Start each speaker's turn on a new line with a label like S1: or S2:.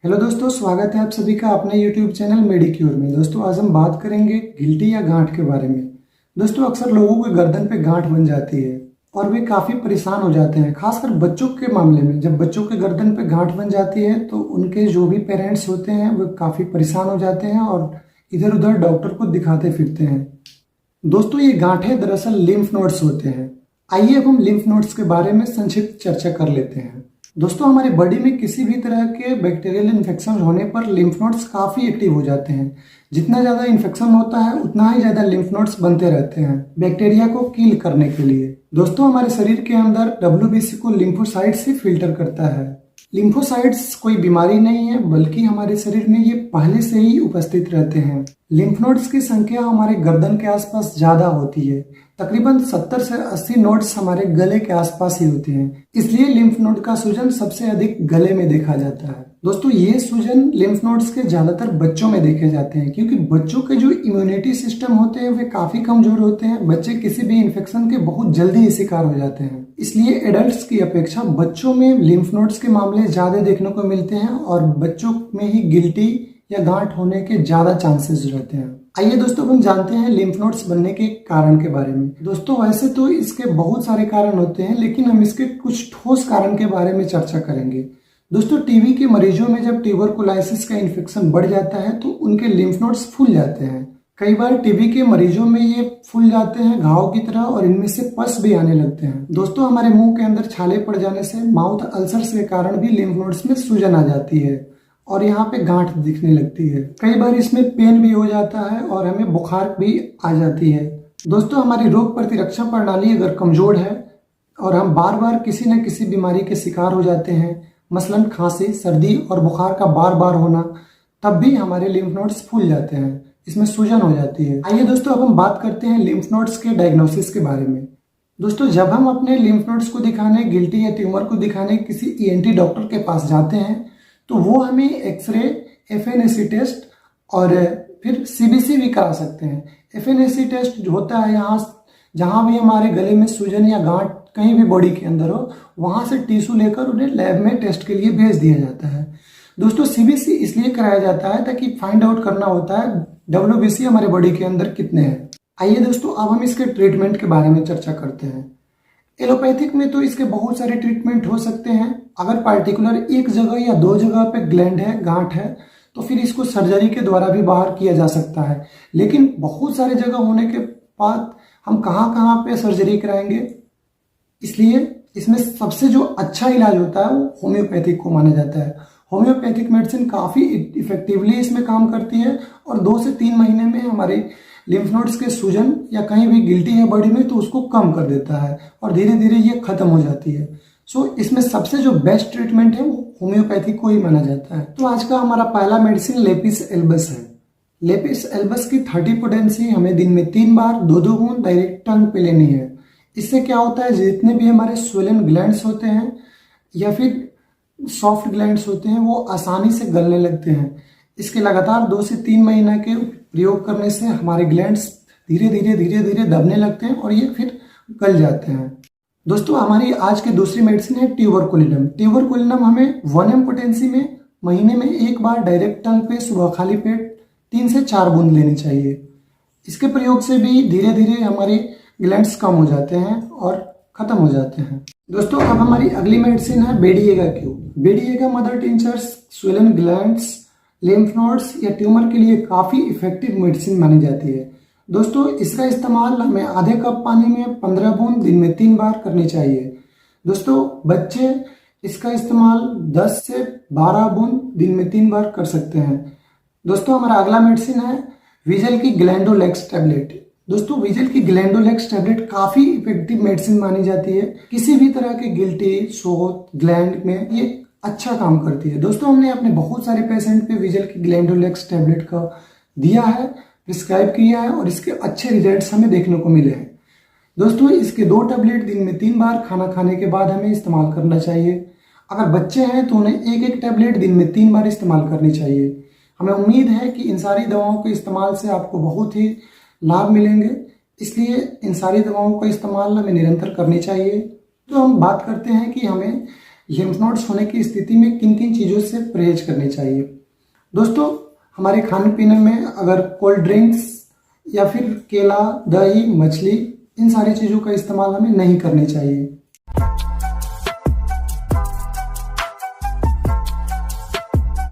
S1: Hello दोस्तों, स्वागत है आप सभी का अपने यूट्यूब चैनल मेडिक्योर में। दोस्तों आज हम बात करेंगे गिल्टी या गांठ के बारे में। दोस्तों अक्सर लोगों के गर्दन पे गांठ बन जाती है और वे काफ़ी परेशान हो जाते हैं, खासकर बच्चों के मामले में। जब बच्चों के गर्दन पे गांठ बन जाती है तो उनके जो भी पेरेंट्स होते हैं वो काफ़ी परेशान हो जाते हैं और इधर उधर डॉक्टर को दिखाते फिरते हैं। दोस्तों ये गांठें दरअसल लिम्फ नोड्स होते हैं। आइए अब हम लिम्फ नोड्स के बारे में संक्षिप्त चर्चा कर लेते हैं। दोस्तों हमारी बॉडी में किसी भी तरह के बैक्टीरियल इन्फेक्शन होने पर लिम्फ नोड्स काफ़ी एक्टिव हो जाते हैं। जितना ज़्यादा इन्फेक्शन होता है उतना ही ज़्यादा लिम्फ नोड्स बनते रहते हैं बैक्टीरिया को किल करने के लिए। दोस्तों हमारे शरीर के अंदर डब्ल्यूबीसी को लिम्फोसाइट से फिल्टर करता है। लिम्फोसाइट्स कोई बीमारी नहीं है, बल्कि हमारे शरीर में ये पहले से ही उपस्थित रहते हैं। लिम्फ नोड्स की संख्या हमारे गर्दन के आसपास ज्यादा होती है। तकरीबन 70 से 80 नोड्स हमारे गले के आसपास ही होते हैं। इसलिए लिम्फ नोड का सूजन सबसे अधिक गले में देखा जाता है। दोस्तों ये सूजन लिम्फ नोड्स के ज्यादातर बच्चों में देखे जाते हैं, क्योंकि बच्चों के जो इम्यूनिटी सिस्टम होते हैं वे काफी कमजोर होते हैं। बच्चे किसी भी इन्फेक्शन के बहुत जल्दी शिकार हो जाते हैं। इसलिए एडल्ट्स की अपेक्षा बच्चों में लिम्फ नोड्स के मामले ज्यादा देखने को मिलते हैं और बच्चों में ही गिल्टी या गांठ होने के ज्यादा चांसेस रहते हैं। आइए दोस्तों हम जानते हैं लिम्फ नोड्स बनने के कारण के बारे में। दोस्तों वैसे तो इसके बहुत सारे कारण होते हैं, लेकिन हम इसके कुछ ठोस कारण के बारे में चर्चा करेंगे। दोस्तों टीबी के मरीजों में जब ट्यूबरकुलोसिस का इन्फेक्शन बढ़ जाता है तो उनके लिम्फ नोड्स फूल जाते हैं। कई बार टीबी के मरीजों में ये फूल जाते हैं घाव की तरह और इनमें से पस भी आने लगते हैं। दोस्तों हमारे मुंह के अंदर छाले पड़ जाने से माउथ अल्सर्स के कारण भी लिम्फ नोड्स में सूजन आ जाती है और यहाँ पे गांठ दिखने लगती है। कई बार इसमें पेन भी हो जाता है और हमें बुखार भी आ जाती है। दोस्तों हमारी रोग प्रतिरक्षा प्रणाली अगर कमजोर है और हम बार बार किसी न किसी बीमारी के शिकार हो जाते हैं, मसलन खांसी, सर्दी और बुखार का बार बार होना, तब भी हमारे लिम्फ नोड्स फूल जाते हैं, इसमें सूजन हो जाती है। आइए दोस्तों अब हम बात करते हैं लिम्फ नोड्स के डायग्नोसिस के बारे में। दोस्तों जब हम अपने लिम्फ नोड्स को दिखाने, गिल्टी या ट्यूमर को दिखाने किसी ईएनटी डॉक्टर के पास जाते हैं तो वो हमें एक्सरे, एफएनएसी टेस्ट और फिर सीबीसी भी करा सकते हैं। एफएनएसी टेस्ट जो होता है यहाँ जहाँ भी हमारे गले में सूजन या गांठ कहीं भी बॉडी के अंदर हो, वहाँ से टिश्यू लेकर उन्हें लैब में टेस्ट के लिए भेज दिया जाता है। दोस्तों सीबीसी इसलिए कराया जाता है ताकि फाइंड आउट करना होता है डब्ल्यूबीसी हमारे बॉडी के अंदर कितने हैं। आइए दोस्तों अब हम इसके ट्रीटमेंट के बारे में चर्चा करते हैं। एलोपैथिक में तो इसके बहुत सारे ट्रीटमेंट हो सकते हैं। अगर पार्टिकुलर एक जगह या दो जगह पे ग्लैंड है, गांठ है, तो फिर इसको सर्जरी के द्वारा भी बाहर किया जा सकता है। लेकिन बहुत सारे जगह होने के बाद हम कहाँ कहाँ पे सर्जरी कराएंगे, इसलिए इसमें सबसे जो अच्छा इलाज होता है वो होम्योपैथिक को माना जाता है। होम्योपैथिक मेडिसिन काफ़ी इफेक्टिवली इसमें काम करती है और 2 से 3 महीने में हमारे लिम्फ नोड्स के सूजन या कहीं भी गिल्टी है बॉडी में तो उसको कम कर देता है और धीरे धीरे ये खत्म हो जाती है। सो इसमें सबसे जो बेस्ट ट्रीटमेंट है वो होम्योपैथिक को ही माना जाता है। तो आज का हमारा पहला मेडिसिन लेपिस एल्बस है। लेपिस एल्बस की 30 पोटेंसी हमें दिन में 3 बार 2-2 बूंद डायरेक्ट टंग पे लेनी है। इससे क्या होता है, जितने भी हमारे स्वेलन ग्लैंड्स होते हैं या फिर सॉफ्ट ग्लैंड्स होते हैं वो आसानी से गलने लगते हैं। इसके लगातार 2 से 3 महीना के प्रयोग करने से हमारे ग्लैंड्स धीरे धीरे दबने लगते हैं और ये फिर गल जाते हैं। दोस्तों हमारी आज की दूसरी मेडिसिन है ट्यूबरकुलिनम। ट्यूबरकुलिनम हमें 1 पोटेंसी में महीने में 1 बार डायरेक्ट टंग पे सुबह खाली पेट 3 से 4 बूंद लेनी चाहिए। इसके प्रयोग से भी धीरे धीरे हमारे ग्लैंड्स कम हो जाते हैं और खत्म हो जाते हैं। दोस्तों अब हमारी अगली मेडिसिन है Badiaga Q. Badiaga mother tinctures swollen glands, lymph nodes या ट्यूमर के लिए काफ़ी इफेक्टिव मेडिसिन मानी जाती है। दोस्तों इसका इस्तेमाल हमें आधे कप पानी में 15 बूंद दिन में 3 बार करनी चाहिए। दोस्तों बच्चे इसका इस्तेमाल 10 से 12 बूंद दिन में 3 बार कर सकते हैं। दोस्तों हमारा अगला मेडिसिन है विजल की ग्लैंडोलेक्स टैबलेट। दोस्तों विजल की ग्लैंडोलेक्स टैबलेट काफ़ी इफेक्टिव मेडिसिन मानी जाती है। किसी भी तरह के गिल्टी, शोथ, ग्लैंड में ये अच्छा काम करती है। दोस्तों हमने अपने बहुत सारे पेशेंट पे विजल की ग्लैंडोलेक्स टैबलेट का दिया है, प्रिस्क्राइब किया है और इसके अच्छे रिजल्ट्स हमें देखने को मिले हैं। दोस्तों इसके 2 टैबलेट दिन में 3 बार खाना खाने के बाद हमें इस्तेमाल करना चाहिए। अगर बच्चे हैं तो उन्हें 1-1 टैबलेट दिन में 3 बार इस्तेमाल करनी चाहिए। हमें उम्मीद है कि इन सारी दवाओं के इस्तेमाल से आपको बहुत ही लाभ मिलेंगे, इसलिए इन सारी दवाओं का इस्तेमाल हमें निरंतर करनी चाहिए। तो हम बात करते हैं कि हमें लिम्फ नोड्स होने की स्थिति में किन किन चीज़ों से परहेज करनी चाहिए। दोस्तों, हमारे खाने पीने में अगर कोल्ड ड्रिंक्स या फिर केला, दही, मछली, इन सारी चीज़ों का इस्तेमाल हमें नहीं करनी चाहिए।